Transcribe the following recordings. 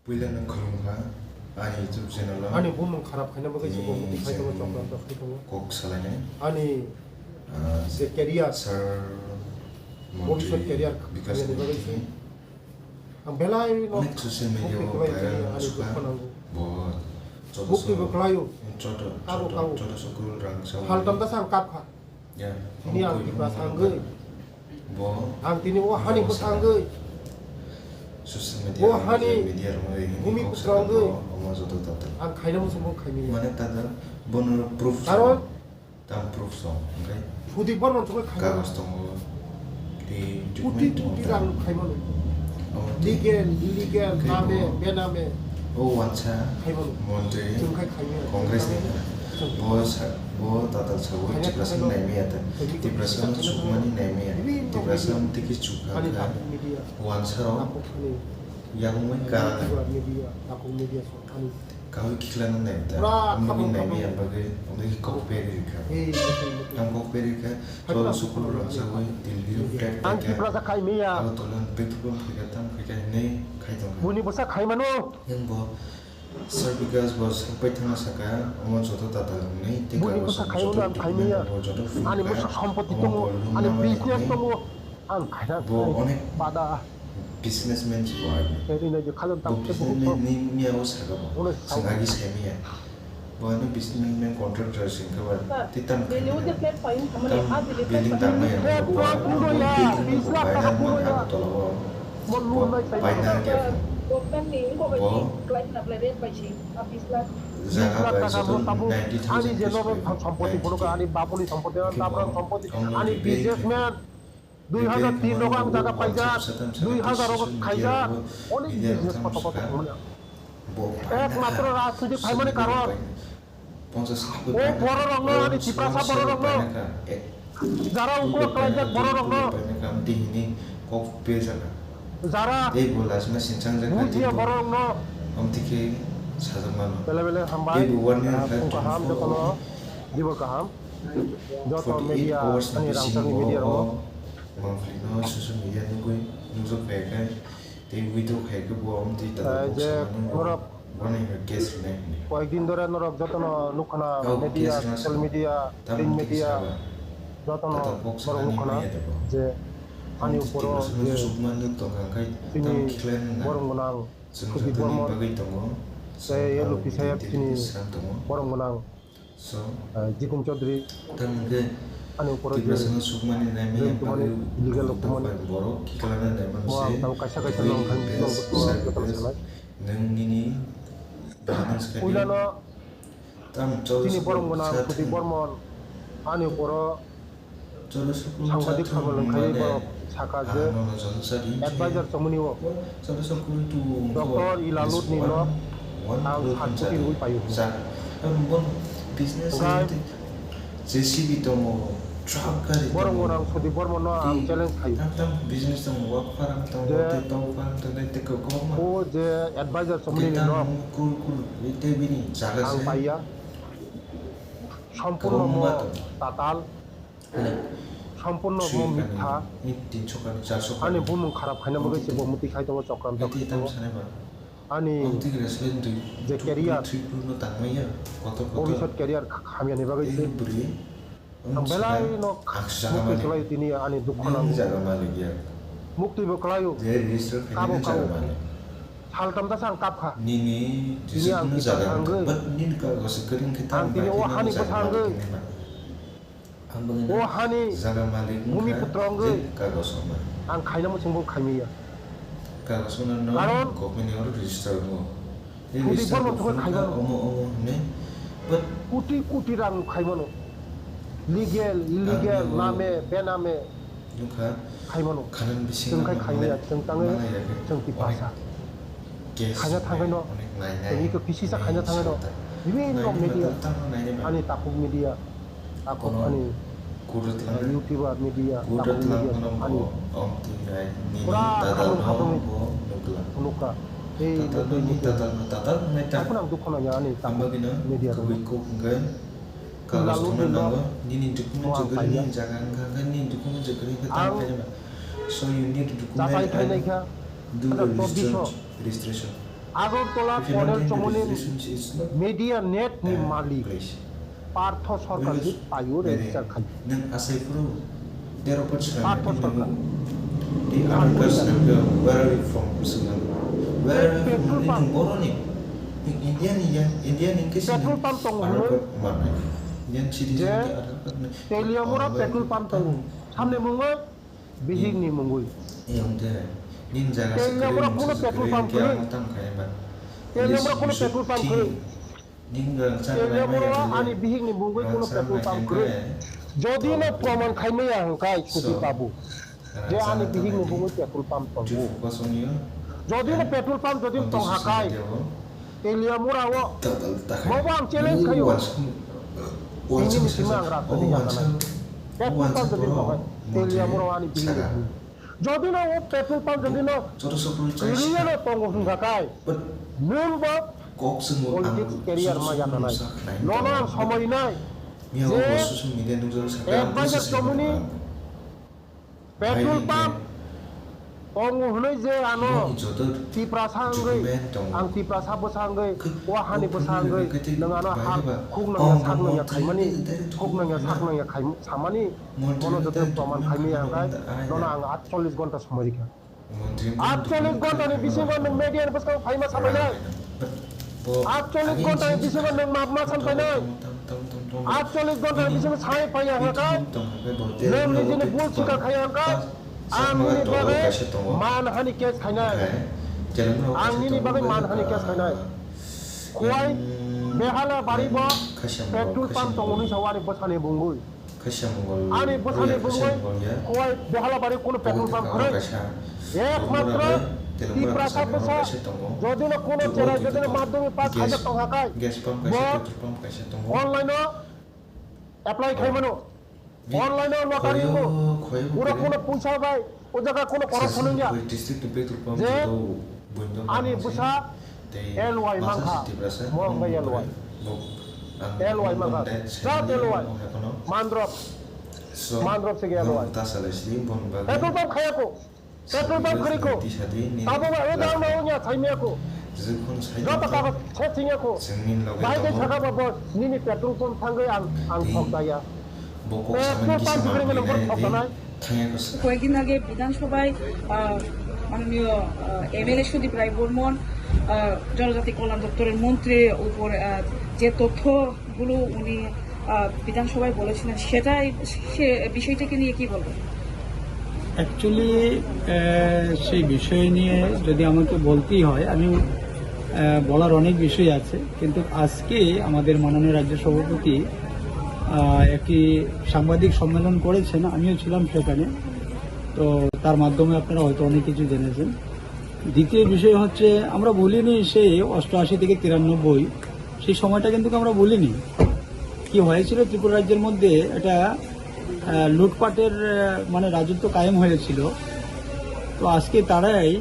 Puilan khurungha ani YouTube channel lo ani bumung kharap khaina bagai se bom ti khaito chokra ta khito kok salane ani se career sir bhobishot career because ani bagai se ang belai no অনেক social media viral suka bo bukti baklayo choto Kabo, kabo. choto sukul rang sa hal tam ta sang kap kha ya ini ang di pasangge bo ang tini wa hani pasangge social media Bo hani media ro bumi kok putrangge. omo joto tata ang khaina mo sumo khaini মানে tada bonor proof karon tam proof so okay fudi bon non chokra khaina kagas tongo di puti puti rang khaima legal illegal name bename oh wancha khaima monte chung khai khaina congress bo tata sabu tiprasan naimi ata tiprasan sukmani naimi tiprasan tiki ani chukha tak media wancha ro aku khani yang mai ka media aku media so ani kau iklan naimi ta Ra, ami kamu- naimi kamu. abagai ongi koperi ka betul tam koperi ka so sukul ro sabu dilli tek ang tek kipra sa khai meya kalau tolan betul kita tam kita ne kai tong buni bosa khai mano yang bo sir because was sampai tengah saka omon joto tata nei te buni bosa khai mano ang khai meya ani bosa সম্পত্তি tomo ani business tomo ang khaina bo onek pada businessman jiwa eri na je khalon tam se businessman ni miao saka bo Onek sangagi semia bo ani businessman contractor singka ba titan Beliau dia flat point, kamu lihat ah beliau flat building point. tama ya Flat bo point dulu ya, bisa bayar dulu ya. mah tolo mon lu nai sai bayar ke Bukan ni, kau bagi klien nak belajar baca, habis lah. jaga ba টাকা joto তাবো 90000 ani je no সম্পত্তি বড় ani বাপলি সম্পত্তি তারপর সম্পত্তি ani businessman 2003 টাকা আমি টাকা পাইজা 2000 টাকা খাইজা অনেক বিজনেস কত কত মানে একমাত্র রাজনৈতিক ভাই মানে কারণ ও বড় রঙ ani চিপ্রাসা বড় রঙ যারা উগ্র ক্লাইন্ট বড় রঙ kok bejaga যারা এই bolas na sinsang jaga বুঝিয়া বড় রঙ omtike sajamano বেলে বেলে হামবাই কাহাম যখন জীব কাহাম যত মিডিয়া ani রাংসানি মিডিয়া রঙ mangflino social media nungui nungso kaya te video kaya ke buam ti ta যে নরক one guest ne কয়েকদিন ধরে নরক যত নুখানা media social media print media যত নরক নুখানা যে ani উপর যে sukman ni tongkang kai তিনি tam klen na বরং গোনাং sung খুবই sa Barman bagai tongo saya lupi saya তিনি sang tongo বরং গোনাং so জিকুম Chowdhury tam ke ani উপর ti যে prasanga sukman ni naimi Yung yang tumani, bagai illegal document. boro kiklana naimi mo ang tao kaysa kaysa lang kan lang betul betul selai nang ini business ka uila no tam তিনি বরং গোনাং খুবই Barman ani উপর সাংবাদিক খবর খাই বড় শাখা যে অ্যাডভাইজার সমনিও ডক্টর ইলালুদ নিল ang হাতপুতি উই পায়ু business Right. JCB tomo truck gari বরং গোনাং খুবই বর্মন ang চ্যালেঞ্জ খাই tam business tomo work farang tomo Yeah. te tomo farang tomo te ko koma ও যে অ্যাডভাইজার সমনি নিল kul kul ite bini jaga ang se পাইয়া সম্পূর্ণ তাতাল সম্পূর্ণ মিথ্যা ni 300 kali 400 ani bumung kharap khaina bagai bumuti khai tong chokram Nanti tam sana ba ani Nanti restaurant tu যে career triple no tangmaya koto koto ভবিষ্যৎ career খামিয়ানি বাgai ini beri ang belai no aksa mukti mana kelai tini ani dukho nang ini jaga mana dia mukti bo kelayu dia register Kabo, ini jaga kabo. mana hal tam ta sang kap kha Nini Ini ang disebut kita jaga angge. but ini kalau sekering kita Ang tini bagi wahani nama jaga petangge. malik ini, Pak. Ambang ini o hani jaga malik Bumi muka, putra angge. jadi kalau sama ang khaina mo singbo khaimiya kalau sama no Karon. government yang register mo ini Putih register pun ko waktu kan kailan. omo ne but crore crore Rang খাইমানো legal illegal Ang- নামে বেনামে nuka খাইমানো kanan bising जों खाय खाइया जों ताङे जों ति भाषा खायना थाङै न जों इको फिसिसा खायना थाङै न বিভিন্ন media ani tapuk media aku ani kurut lang youtuber media kurut tapuk lang media kono ani om ti ay ni Pura tadal katong- no bo nukla unuka eh tadal ni tadal na aku nang dukho na ani tamba tapuk gina media ro kuwi ko ngan kalau Lalu stona nila, na ni dokumen Muang jagari kaya. ni jagan ka ni dokumen jagari ka Ang- tam kaya so you need to Tapay document kay na ka do Ano, the provision. registration Agartala If you're not পনের into চমনি relationship, it's not media নেট নি a মালিক place. Partha Sarkar ji পায়ু register খাই Nang asay pro, there are parts Part of namin Sarkar. the other person where are you from? Sudan. Where are you Petrol from? pump. Yung Boro ni. Yung Indian yung kasi. Petrol pump tong Ano ano? ba? Manay. Yan citizen Je, ka ada pa na. Teliamura petrol pump তং সামনে মুঙ্গই বিহিং নি মুঙ্গই Yung de. Nin jaga sa Telia mura Korea, kuno sa petrol Korea, pump kaya kuni. matang kaya ba? Telia mura Yes, kuno you should petrol pump think. kuni. Nin gang sa Teliamura আনি বিহিং নি মুঙ্গই কোনো petrol pump কই যদি না প্রমাণ Jaime হাংকাই সুদি পাবো যে আনি বিহিং নি মুঙ্গই পেট্রোল পাম্প তং kosong yun. যদি না পেট্রোল পাম্প যদি তং হাকাই তেলিয়ামুরা ও Mau bang, challenge kayo. Ini mesti menganggap tadi jangan. Petrol pump jadi apa? Telia mura ani bihiing ni. Jadi na o petrol pump jadi na iriya na tong hakai. Moon ba Kok semua politics career ma jata nai. Nona সময় নাই Miyaw যে ko social media nung sa advisor community petrol pump tong hunai je ano tipra sangai ang tipra sabo sangai wahani bo sangai nangano ha khuk nang sak nang ya khaimani khuk nang ya sak nang ya khaim samani mono jote proman khaimi angkai nona ang 48 ঘন্টা সময় দিখা 48 ঘন্টা ni bising nang media ni paska khaima sabai nai 48 ঘন্টা ni bising nang mapma sampai nai 48 ঘন্টা ni bising sai pai angkai nem ni jene bol chika khai angkai Angni bagai manhani kes khainai. Angni bagai manhani kes khainai. Kuai behala bari bo petrol pump tongoni sawari bosane bungui. Ani bosane bungui kuai behala bari kono petrol pump kharai. একমাত্র টিপ্রাসা পেশা যদি না কোনো চেরা যদি না মাধ্যমে 5000 টাকা খায় অনলাইনে অ্যাপ্লাই খাইমানো অনলাইনে লটারি কো পুরো কোনো পয়সা ভাই ও জায়গা কোনো করাপশন নিয়া যে আনি বুসা এলওয়াই মাংখা মঙ্গাই এলওয়াই মাংখা সাত এলওয়াই মান্দ্রপ থেকে এলওয়াই পেট্রোল পাম্প খায়াকো পেট্রোল পাম্প করিকো তাবো এ দাও না ওনিয়া ছাইমিয়াকো যত কাগজ ছেছিয়াকো বাইরে থাকা বাবো নিনি পেট্রোল পাম্প থাঙ্গে আং ঠকদায়া কয়েকদিন আগে বিধানসভায় মাননীয় এমএলএ সুদীপ রায় বর্মন জনজাতি কল্যাণ দপ্তরের মন্ত্রীর উপর যে তথ্যগুলো উনি বিধানসভায় বলেছিলেন সেটাই সে বিষয়টাকে নিয়ে কি বলবেন? অ্যাকচুয়ালি সেই বিষয় নিয়ে যদি আমাকে বলতেই হয় আমি বলার অনেক বিষয় আছে, কিন্তু আজকে আমাদের মাননীয় রাজ্য সভাপতি একটি সাংবাদিক সম্মেলন করেছেন, আমিও ছিলাম সেখানে, তো তার মাধ্যমে আপনারা হয়তো অনেক কিছু জেনেছেন। দ্বিতীয় বিষয় হচ্ছে আমরা বলিনি সেই 88 থেকে 93 সেই সময়টা কিন্তু আমরা বলিনি। কি হয়েছিল ত্রিপুরা রাজ্যের মধ্যে এটা লুটপাটের মানে রাজত্ব কায়েম হয়েছিল। তো আজকে তারাই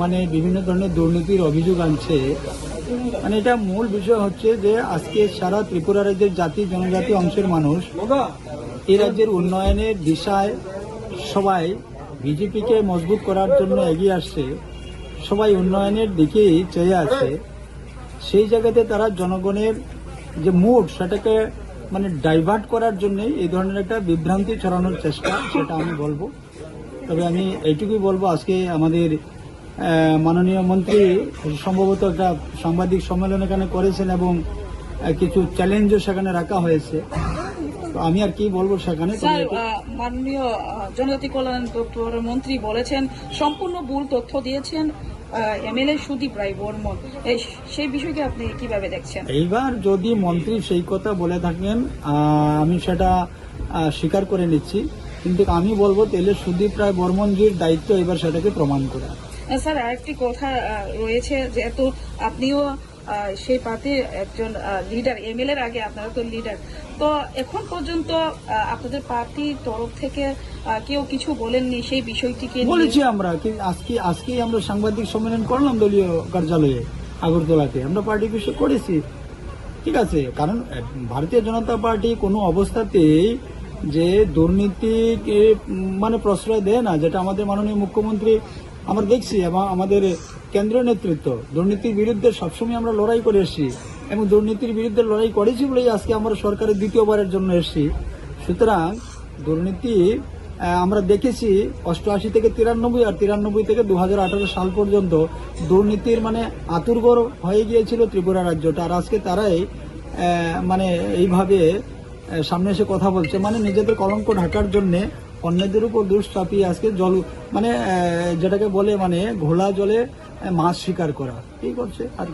মানে বিভিন্ন ধরনের দুর্নীতির অভিযোগ আনছে। মানে এটা মূল বিষয় হচ্ছে যে আজকে সারা ত্রিপুরা রাজ্যের জাতি জনজাতি অংশের মানুষ এই রাজ্যের উন্নয়নের দিশায় সবাই বিজেপিকে মজবুত করার জন্য এগিয়ে আসছে, সবাই উন্নয়নের দিকেই চেয়ে আছে। সেই জায়গাতে তারা জনগণের যে মুড সেটাকে মানে ডাইভার্ট করার জন্য এই ধরনের একটা বিভ্রান্তি ছড়ানোর চেষ্টা, সেটা আমি বলবো। তবে আমি এইটুকুই বলবো, আজকে আমাদের মাননীয় মন্ত্রী সম্ভবত একটা সাংবাদিক সম্মেলন এখানে করেছেন এবং কিছু চ্যালেঞ্জও সেখানে রাখা হয়েছে। তো আমি আর কি বলবো সেখানে। স্যার, মাননীয় জনজাতি কল্যাণ দপ্তরের মন্ত্রী বলেছেন সম্পূর্ণ ভুল তথ্য দিয়েছেন এমএলএ সুদীপ রায় বর্মন, সেই বিষয়কে আপনি কিভাবে দেখছেন? এইবার যদি মন্ত্রী সেই কথা বলে থাকেন আমি সেটা স্বীকার করে নিচ্ছি, কিন্তু আমি বলবো তাহলে সুদীপ রায় বর্মনজির দায়িত্ব এবার সেটাকে প্রমাণ করা। স্যার, আরেকটি কথা রয়েছে, যেহেতু আপনিও সেই পার্টির একজন লিডার, এমএলএর আগে আপনারা তো লিডার, তো এখন পর্যন্ত আপনাদের পার্টির তরফ থেকে কেউ কিছু বলেননি সেই বিষয়টিকে? বলেছি আমরা, আজকেই আমরা সাংবাদিক সম্মেলন করলাম দলীয় কার্যালয়ে আগরতলাতে, আমরা পার্টি বিষয় করেছি, ঠিক আছে। কারণ ভারতীয় জনতা পার্টি কোনো অবস্থাতেই যে দুর্নীতিকে মানে প্রশ্রয় দেয় না, যেটা আমাদের মাননীয় মুখ্যমন্ত্রী আমরা দেখছি এবং আমাদের কেন্দ্রীয় নেতৃত্ব দুর্নীতির বিরুদ্ধে সবসময় আমরা লড়াই করে এসেছি এবং দুর্নীতির বিরুদ্ধে লড়াই করেছি বলেই আজকে আমরা সরকারের দ্বিতীয়বারের জন্য এসেছি। সুতরাং দুর্নীতি আমরা দেখেছি 88 থেকে 93 আর 93 থেকে 2018 সাল পর্যন্ত দুর্নীতির মানে আতুরঘর হয়ে গিয়েছিল ত্রিপুরা রাজ্যটা। আর আজকে তারাই মানে এইভাবে সামনে এসে কথা বলছে, মানে নিজেদের কলঙ্ক ঢাকার জন্যে অন্যদের উপর দোষ চাপিয়ে আজকে জল মানে যেটাকে বলে মানে ঘোলা জলে মাছ শিকার করা এই করছে আর